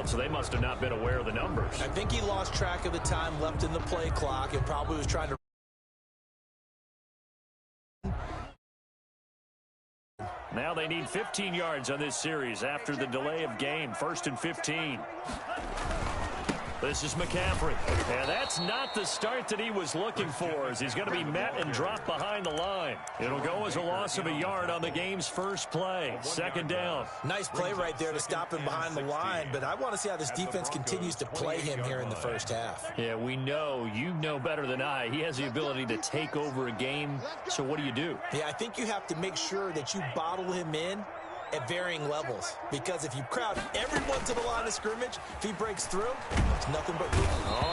so they must have not been aware of the numbers. I think he lost track of the time left in the play clock and probably was trying to. Now they need 15 yards on this series after the delay of game. 1st and 15. This is McCaffrey. And that's not the start that he was looking for, as he's going to be met and dropped behind the line. It'll go as a loss of a yard on the game's first play. 2nd down. Nice play right there to stop him behind the line, but I want to see how this defense continues to play him here in the first half. Yeah, we know. You know better than I. He has the ability to take over a game, so what do you do? Yeah, I think you have to make sure that you bottle him in at varying levels, because if you crowd everyone to the line of scrimmage, if he breaks through, it's nothing but room.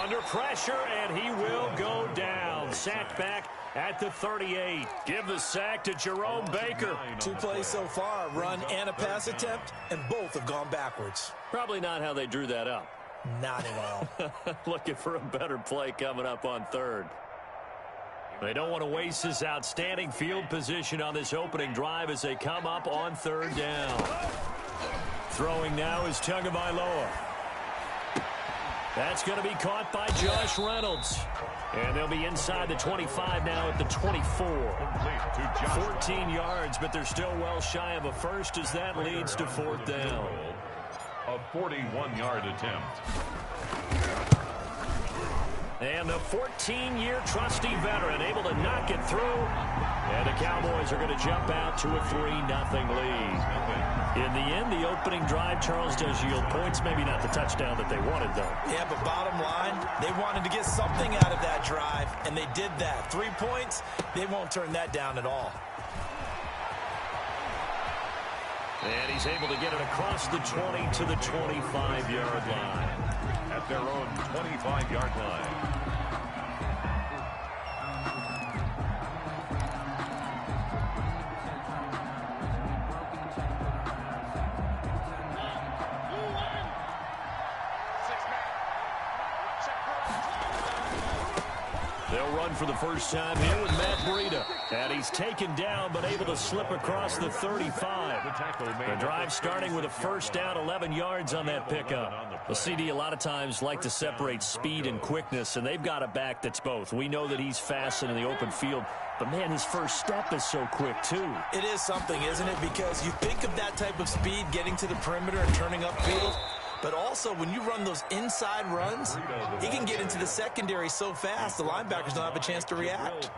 Under pressure, and he will go down. Sacked back at the 38. Give the sack to Jerome Baker. 2 plays so far, a run and a pass attempt, and both have gone backwards. Probably not how they drew that up. Not at all. Looking for a better play coming up on 3rd. They don't want to waste this outstanding field position on this opening drive as they come up on 3rd down. Throwing now is Tagovailoa. That's going to be caught by Josh Reynolds. And they'll be inside the 25 now at the 24. 14 yards, but they're still well shy of a first as that leads to 4th down. A 41-yard attempt. And the 14-year trusty veteran able to knock it through. And the Cowboys are going to jump out to a 3-0 lead. In the end, the opening drive, Charles, does yield points. Maybe not the touchdown that they wanted, though. Yeah, but bottom line, they wanted to get something out of that drive, and they did that. 3 points, they won't turn that down at all. And he's able to get it across the 20 to the 25-yard line. At their own 25-yard line. They'll run for the first time here with Matt Breida. And he's taken down but able to slip across the 35. The drive starting with a first down, 11 yards on that pickup. The CD a lot of times like to separate speed and quickness, and they've got a back that's both. We know that he's fast in the open field, but, man, his first step is so quick, too. It is something, isn't it? Because you think of that type of speed getting to the perimeter and turning upfield. But also, when you run those inside runs, he can get into the secondary so fast, the linebackers don't have a chance to react.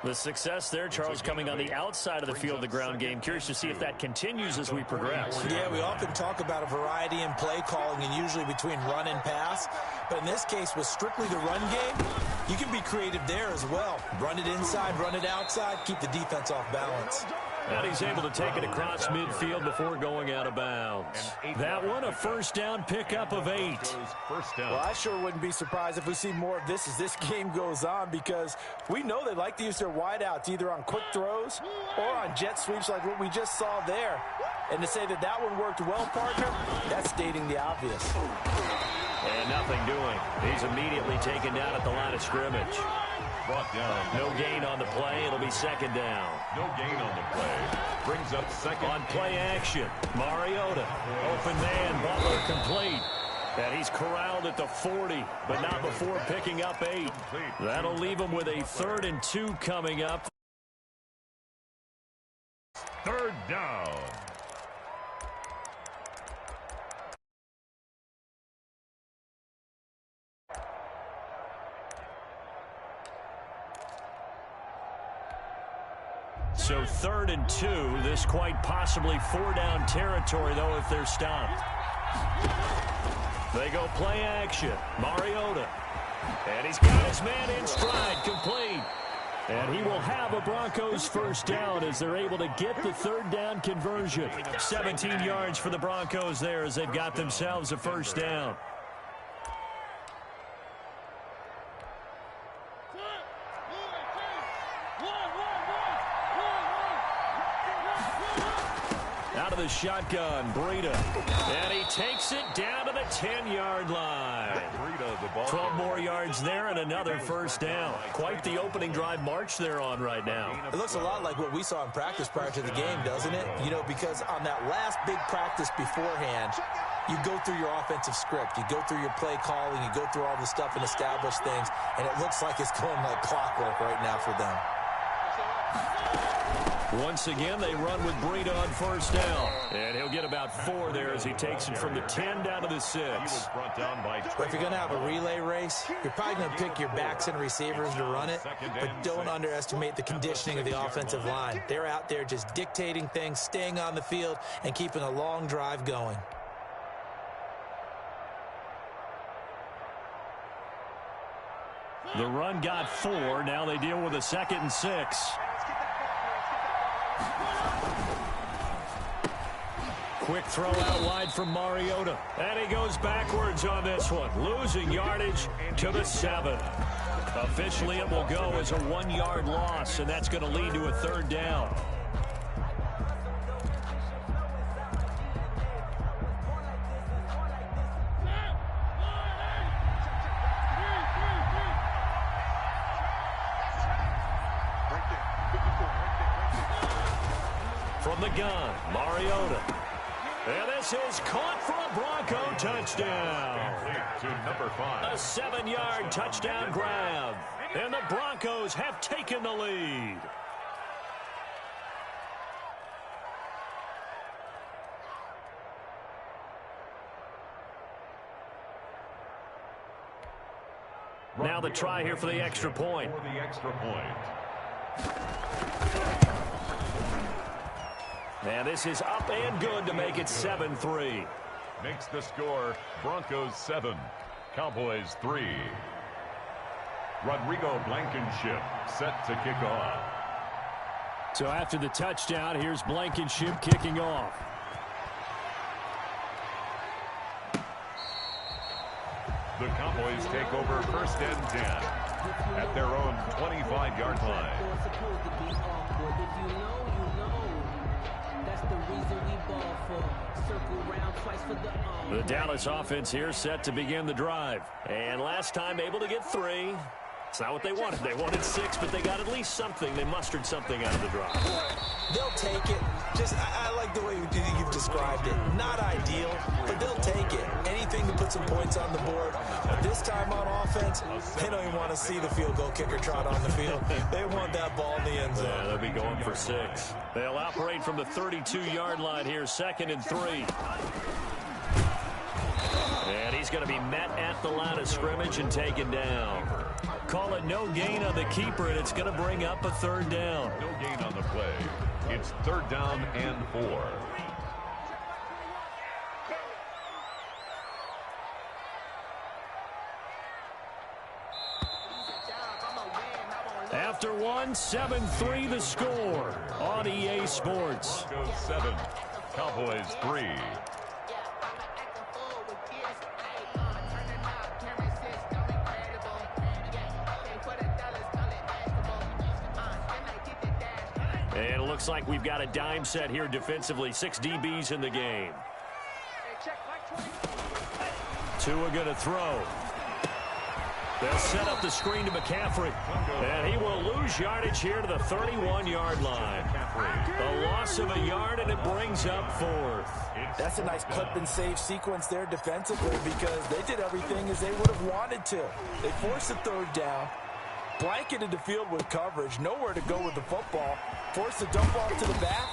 The success there, Charles, coming on the outside of the field, the ground game. Curious to see if that continues as we progress. Yeah, we often talk about a variety in play calling and usually between run and pass. But in this case, with strictly the run game, you can be creative there as well. Run it inside, run it outside, keep the defense off balance. And he's able to take it across midfield before going out of bounds. That one, a first down pickup of 8. Well, I sure wouldn't be surprised if we see more of this as this game goes on, because we know they like to use their wideouts either on quick throws or on jet sweeps like what we just saw there. And to say that that one worked well, partner, that's stating the obvious. And nothing doing. He's immediately taken down at the line of scrimmage. Brought down. No gain on the play. It'll be 2nd down. No gain on the play. Brings up 2nd. On play action, Mariota. Open man, Butler complete. And he's corralled at the 40, but not before picking up 8. That'll leave him with a 3rd and 2 coming up. 3rd down. So 3rd and 2, this quite possibly 4-down territory, though, if they're stopped. They go play action. Mariota. And he's got his man in stride, complete. And he will have a Broncos first down as they're able to get the 3rd down conversion. 17 yards for the Broncos there as they've got themselves a first down. Out of the shotgun, Breida. And he takes it down to the 10-yard line. Breida, the 12 more yards there and another first down. Quite the opening drive march they're on right now. It looks a lot like what we saw in practice prior to the game, doesn't it? You know, because on that last big practice beforehand, you go through your offensive script. You go through your play calling. You go through all the stuff and establish things. And it looks like it's going like clockwork right now for them. Once again, they run with Breida on first down. And he'll get about 4 there as he takes it from the 10 down to the 6. But if you're going to have a relay race, you're probably going to pick your backs and receivers to run it. But don't underestimate the conditioning of the offensive line. They're out there just dictating things, staying on the field, and keeping a long drive going. The run got 4. Now they deal with a 2nd and 6. Quick throw out wide from Mariota. And he goes backwards on this one, losing yardage to the 7. Officially, it will go as a 1-yard loss, and that's going to lead to a 3rd down. From the gun, Mariota. And this is caught for a Bronco touchdown. To number 5. A 7-yard touchdown grab. And the Broncos have taken the lead. Now the try here for the extra point. For the extra point. And this is up and good to make it 7-3. Makes the score Broncos 7, Cowboys 3. Rodrigo Blankenship set to kick off. So after the touchdown, here's Blankenship kicking off. The Cowboys take over 1st and 10 at their own 25-yard line. The Dallas offense here set to begin the drive. And last time able to get 3. It's not what they wanted. They wanted 6, but they got at least something. They mustered something out of the drive. They'll take it. I like the way you've described it. Not ideal, but they'll take it. Anything to put some points on the board. But this time on offense, they don't even want to see the field goal kicker trot on the field. They want that ball in the end zone. Yeah, they'll be going for 6. They'll operate from the 32-yard line here, 2nd and 3. And he's going to be met at the line of scrimmage and taken down. Call it no gain on the keeper, and it's going to bring up a 3rd down. No gain on the play. It's 3rd down and 4. After 1, 7-3 the score on EA Sports. Broncos 7, Cowboys 3. And it looks like we've got a dime set here defensively. 6 DBs in the game. Tua going to throw. They'll set up the screen to McCaffrey. And he will lose yardage here to the 31-yard line. A loss of a yard, and it brings up 4th. That's a nice clip and save sequence there defensively because they did everything as they would have wanted to. They forced the 3rd down, blanketed the field with coverage, nowhere to go with the football, forced the dump off to the back,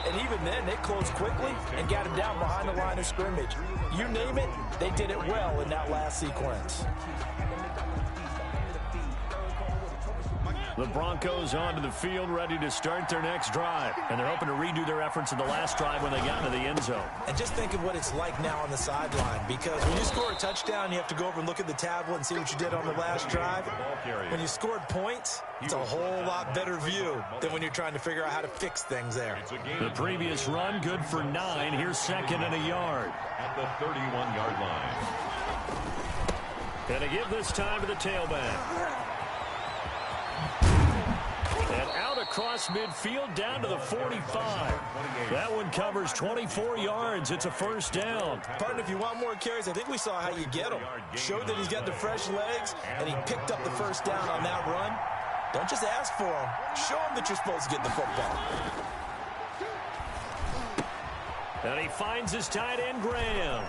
and even then they closed quickly and got him down behind the line of scrimmage. You name it, they did it well in that last sequence. The Broncos onto the field, ready to start their next drive. And they're hoping to redo their efforts in the last drive when they got into the end zone. And just think of what it's like now on the sideline, because when you score a touchdown, you have to go over and look at the tablet and see what you did on the last drive. When you scored points, it's a whole lot better view than when you're trying to figure out how to fix things there. The previous run, good for 9. Here's 2nd and a yard. At the 31-yard line. And to give this time to the tailback. And out across midfield down to the 45. That one covers 24 yards. It's a first down. Partner, if you want more carries, I think we saw how you get them. Showed that he's got the fresh legs, and he picked up the first down on that run. Don't just ask for him. Show him that you're supposed to get the football. And he finds his tight end, Graham.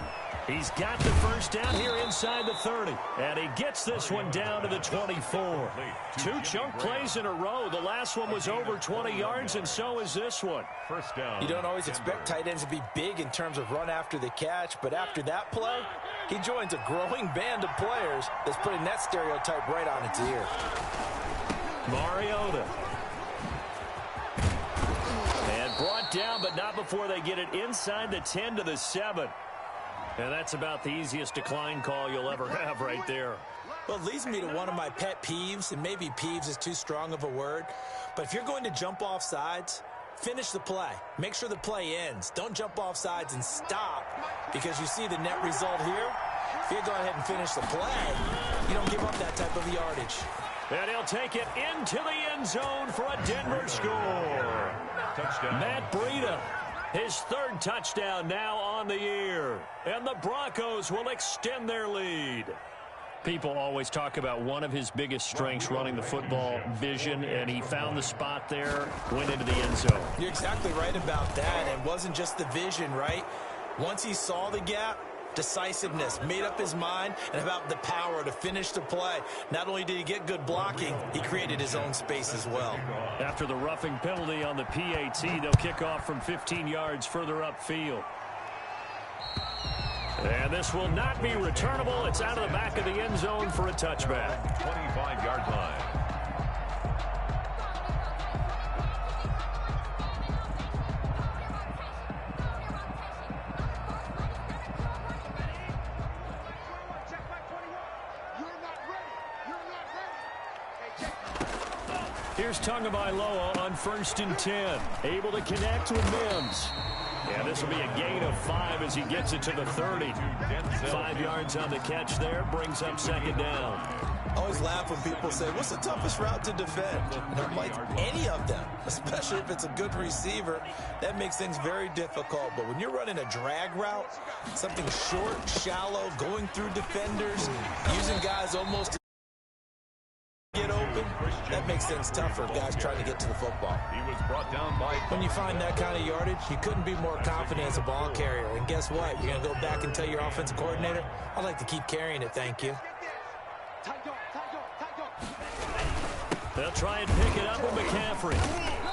He's got the first down here inside the 30. And he gets this one down to the 24. 2 chunk plays in a row. The last one was over 20 yards, and so is this one. First down. You don't always expect tight ends to be big in terms of run after the catch, but after that play, he joins a growing band of players that's putting that stereotype right on its ear. Mariota. And brought down, but not before they get it inside the 10 to the 7. And that's about the easiest decline call you'll ever have right there. Well, it leads me to one of my pet peeves, and maybe peeves is too strong of a word, but if you're going to jump off sides, finish the play. Make sure the play ends. Don't jump off sides and stop, because you see the net result here. If you go ahead and finish the play, you don't give up that type of yardage. And he'll take it into the end zone for a Denver score. Touchdown. Matt Breida, his 3rd touchdown now on the year. And the Broncos will extend their lead. People always talk about one of his biggest strengths running the football, vision, and he found the spot there, went into the end zone. You're exactly right about that. It wasn't just the vision, right? Once he saw the gap, decisiveness, made up his mind, and about the power to finish the play. Not only did he get good blocking, he created his own space as well. After the roughing penalty on the PAT, they'll kick off from 15 yards further upfield. And this will not be returnable. It's out of the back of the end zone for a touchback. 25-yard line. Here's Tagovailoa on 1st and 10. Able to connect with Mims. And this will be a gain of 5 as he gets it to the 30. 5 yards on the catch there. Brings up 2nd down. I always laugh when people say, what's the toughest route to defend? And I'm like, any of them, especially if it's a good receiver. That makes things very difficult. But when you're running a drag route, something short, shallow, going through defenders, using guys almost to get open, that makes things tougher, guys trying to get to the football. He was brought down by... When you find that kind of yardage, you couldn't be more confident as a ball carrier. And guess what? You're going to go back and tell your offensive coordinator, I'd like to keep carrying it, thank you. They'll try and pick it up with McCaffrey.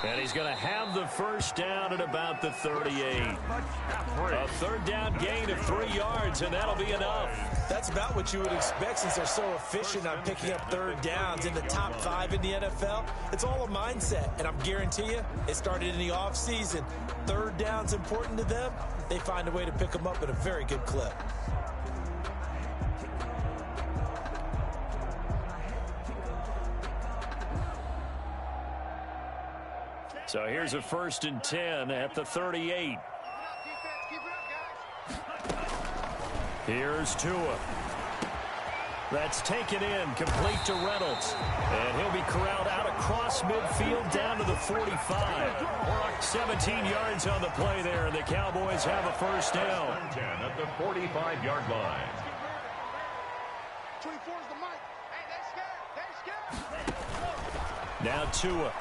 And he's going to have the first down at about the 38. A 3rd down gain of 3 yards, and that'll be enough. That's about what you would expect since they're so efficient on picking up 3rd downs in the top 5 in the NFL. It's all a mindset, and I guarantee you, it started in the offseason. 3rd down's important to them. They find a way to pick them up at a very good clip. So here's a 1st and 10 at the 38. Here's Tua. That's taken in, complete to Reynolds. And he'll be corralled out across midfield down to the 45. 17 yards on the play there, and the Cowboys have a first down. 10 at the 45-yard line. 24's the mic. Hey, they're scared. Now Tua.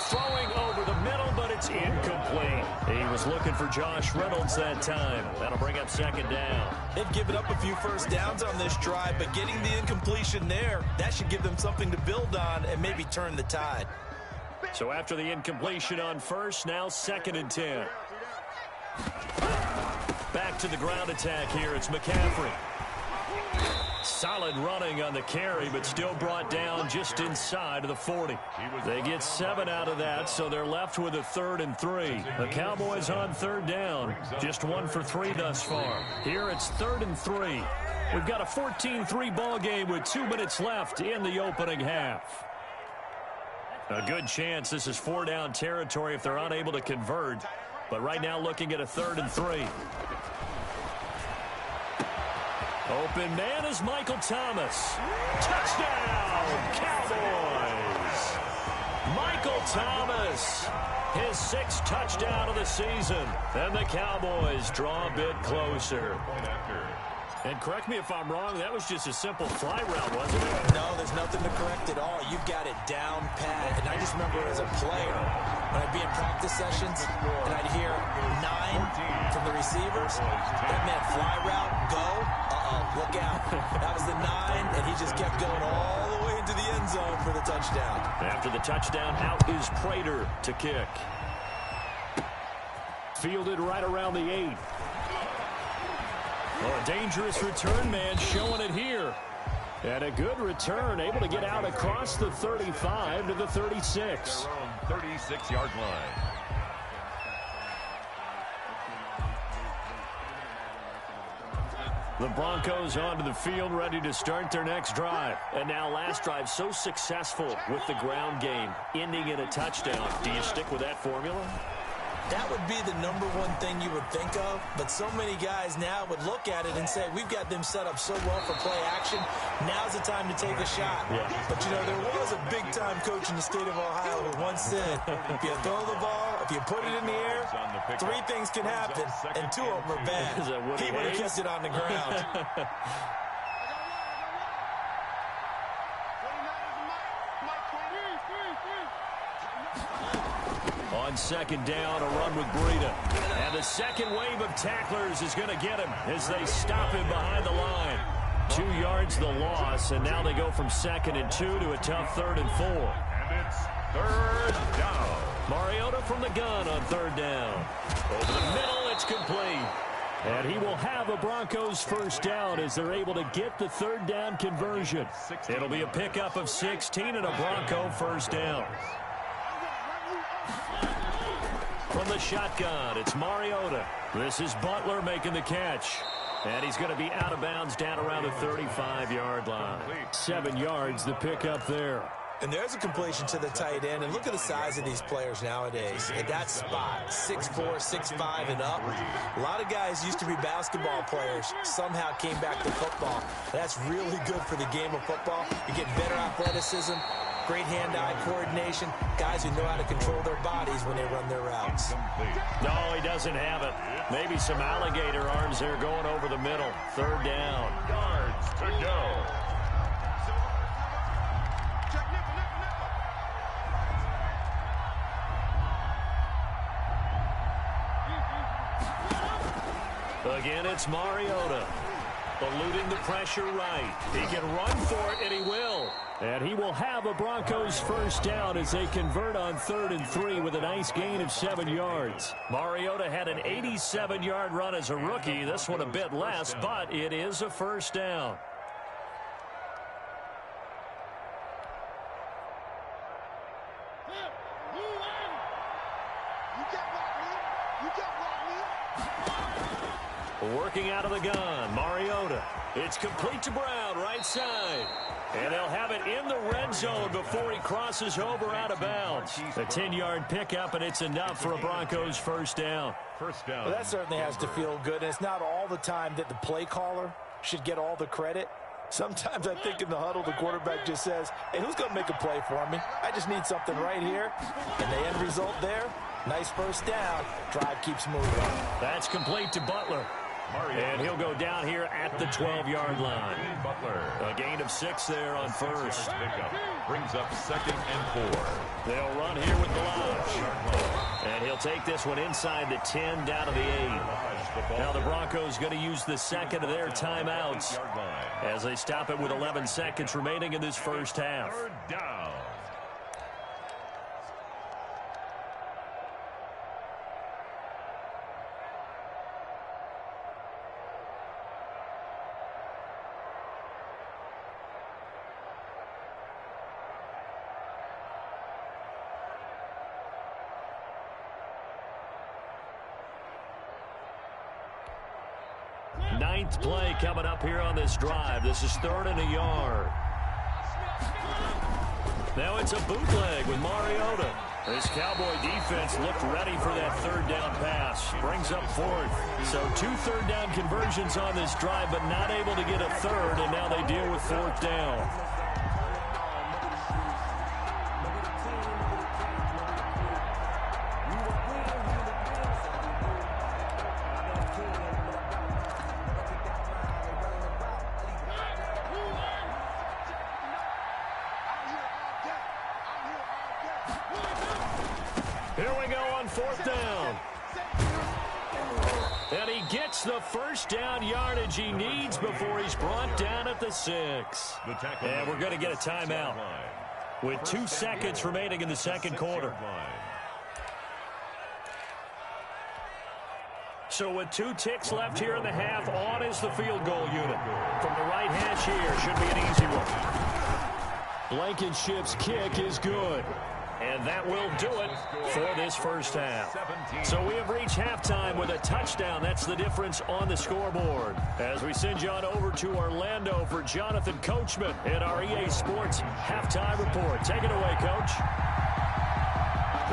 Throwing over the middle, but it's incomplete. He was looking for Josh Reynolds that time. That'll bring up 2nd down. They've given up a few first downs on this drive, but getting the incompletion there, that should give them something to build on and maybe turn the tide. So after the incompletion on 1st, now 2nd and 10. Back to the ground attack here. It's McCaffrey. Solid running on the carry, but still brought down just inside of the 40. They get 7 out of that, so they're left with a 3rd and 3. The Cowboys on 3rd down. Just 1 for 3 thus far. Here it's 3rd and 3. We've got a 14-3 ball game with 2 minutes left in the opening half. A good chance this is 4-down territory if they're unable to convert. But right now looking at a 3rd and 3. Open man is Michael Thomas. Touchdown, Cowboys! Michael Thomas, his 6th touchdown of the season. And the Cowboys draw a bit closer. And correct me if I'm wrong, that was just a simple fly route, wasn't it? No, there's nothing to correct at all. You've got it down pat. And I just remember as a player, when I'd be in practice sessions, and I'd hear 9 from the receivers, that meant fly route, go, look out. That was the 9, and he just kept going all the way into the end zone for the touchdown. After the touchdown, out is Prater to kick. Fielded right around the 8. Oh, a dangerous return man showing it here. And a good return, able to get out across the 35 to the 36. Their own 36-yard line. The Broncos onto the field, ready to start their next drive. And now last drive so successful with the ground game, ending in a touchdown. Do you stick with that formula? That would be the number one thing you would think of, but so many guys now would look at it and say, we've got them set up so well for play action, now's the time to take a shot. Yeah. But, you know, there was a big-time coach in the state of Ohio who once said, if you throw the ball, if you put it in the air, 3 things can happen, and 2 of them are bad. He would have kept it on the ground. On second down, a run with Breida. And the second wave of tacklers is going to get him as they stop him behind the line. 2 yards the loss, and now they go from 2nd and 2 to a tough 3rd and 4. And it's 3rd down. Mariota from the gun on 3rd down. Over the middle, it's complete. And he will have a Broncos 1st down as they're able to get the 3rd down conversion. It'll be a pickup of 16 and a Bronco 1st down. From the shotgun, it's Mariota. This is Butler making the catch. And he's going to be out of bounds down around the 35-yard line. 7 yards, the pickup there. And there's a completion to the tight end. And look at the size of these players nowadays. At that spot, 6'4", 6'5", and up. A lot of guys used to be basketball players, somehow came back to football. That's really good for the game of football. You get better athleticism, great hand-eye coordination, guys who know how to control their bodies when they run their routes. No, he doesn't have it. Maybe some alligator arms there going over the middle. 3rd down. Yards to go. Again, it's Mariota. Eluding the pressure right. He can run for it, and he will. And he will have a Broncos 1st down as they convert on 3rd and 3 with a nice gain of 7 yards. Mariota had an 87-yard run as a rookie. This one a bit less, but it is a 1st down. Working out of the gun, Mariota. It's complete to Brown, right side. And they'll have it in the red zone before he crosses over out of bounds. A 10-yard pickup, and it's enough for a Broncos 1st down. Well, that certainly has to feel good, and it's not all the time that the play caller should get all the credit. Sometimes I think in the huddle, the quarterback just says, hey, who's going to make a play for me? I just need something right here. And the end result there, nice 1st down. Drive keeps moving. That's complete to Butler. And he'll go down here at the 12-yard line. Butler. A gain of 6 there on 1st. Pickup brings up 2nd and 4. They'll run here with Blanche. And he'll take this one inside the 10 down to the 8. Now the Broncos going to use the 2nd of their timeouts as they stop it with 11 seconds remaining in this 1st half. 3rd down. Ninth play coming up here on this drive. This is 3rd and a yard. Now it's a bootleg with Mariota. This Cowboy defense looked ready for that 3rd down pass. Brings up 4th. So 2 3rd down conversions on this drive, but not able to get a 3rd, and now they deal with 4th down. Here we go on 4th down. And he gets the first down yardage he needs before he's brought down at the 6. And we're going to get a timeout with 2 seconds remaining in the second quarter. So with 2 ticks left here in the half, on is the field goal unit. From the right hash here, should be an easy one. Blankenship's kick is good. And that will do it for this first half. So we have reached halftime with a touchdown. That's the difference on the scoreboard. As we send you on over to Orlando for Jonathan Coachman in our EA Sports halftime report. Take it away, Coach.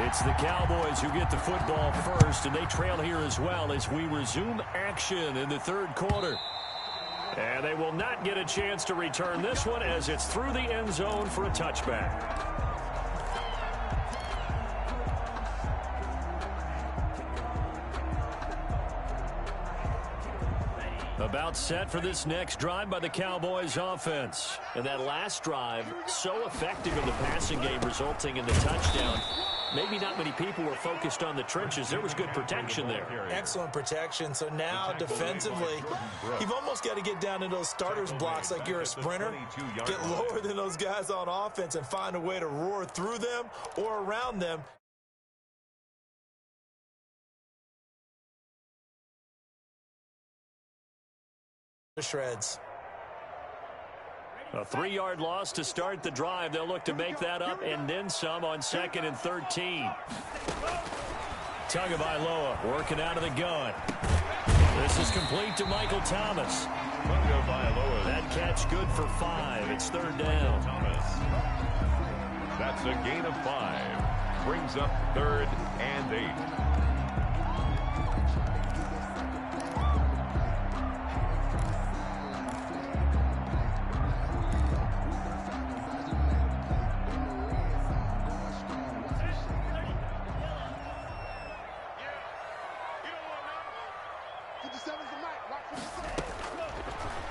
It's the Cowboys who get the football first, and they trail here as well as we resume action in the 3rd quarter. And they will not get a chance to return this one as it's through the end zone for a touchback. About set for this next drive by the Cowboys offense. And that last drive, so effective in the passing game, resulting in the touchdown. Maybe not many people were focused on the trenches. There was good protection there. Excellent protection. So now defensively, you've almost got to get down in those starters blocks like you're a sprinter. Get lower than those guys on offense and find a way to roar through them or around them. Shreds. A 3-yard loss to start the drive. They'll look to make that up and then some on 2nd and 13. Tagovailoa working out of the gun. This is complete to Michael Thomas. That catch good for 5. It's 3rd down. That's a gain of 5. Brings up 3rd and 8.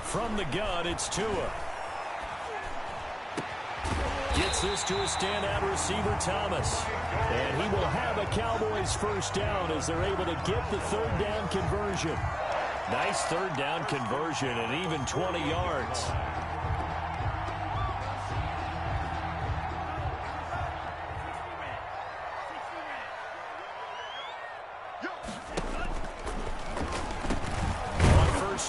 From the gun, it's Tua. Gets this to a standout receiver, Thomas. And he will have a Cowboys first down as they're able to get the 3rd down conversion. Nice 3rd down conversion and even 20 yards.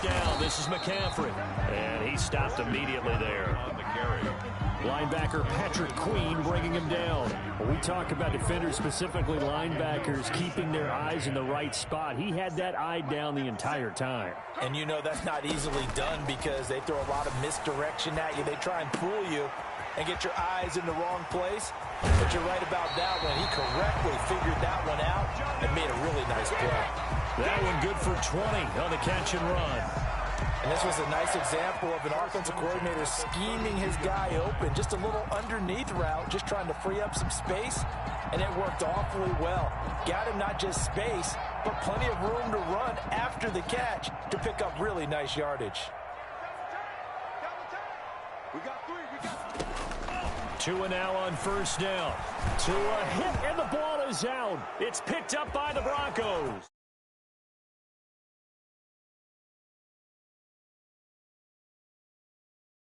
Down. This is McCaffrey. And he stopped immediately there. On the carry. Linebacker Patrick Queen bringing him down. When we talk about defenders, specifically linebackers, keeping their eyes in the right spot, he had that eye down the entire time. And you know that's not easily done because they throw a lot of misdirection at you. They try and fool you and get your eyes in the wrong place. But you're right about that one. He correctly figured that one out and made a really nice play. That one good for 20 on the catch and run. And this was a nice example of an offensive coordinator scheming his guy open. Just a little underneath route, just trying to free up some space, and it worked awfully well. Got him not just space, but plenty of room to run after the catch to pick up really nice yardage. Tua now on first down. Tua hit, and the ball is out. It's picked up by the Broncos.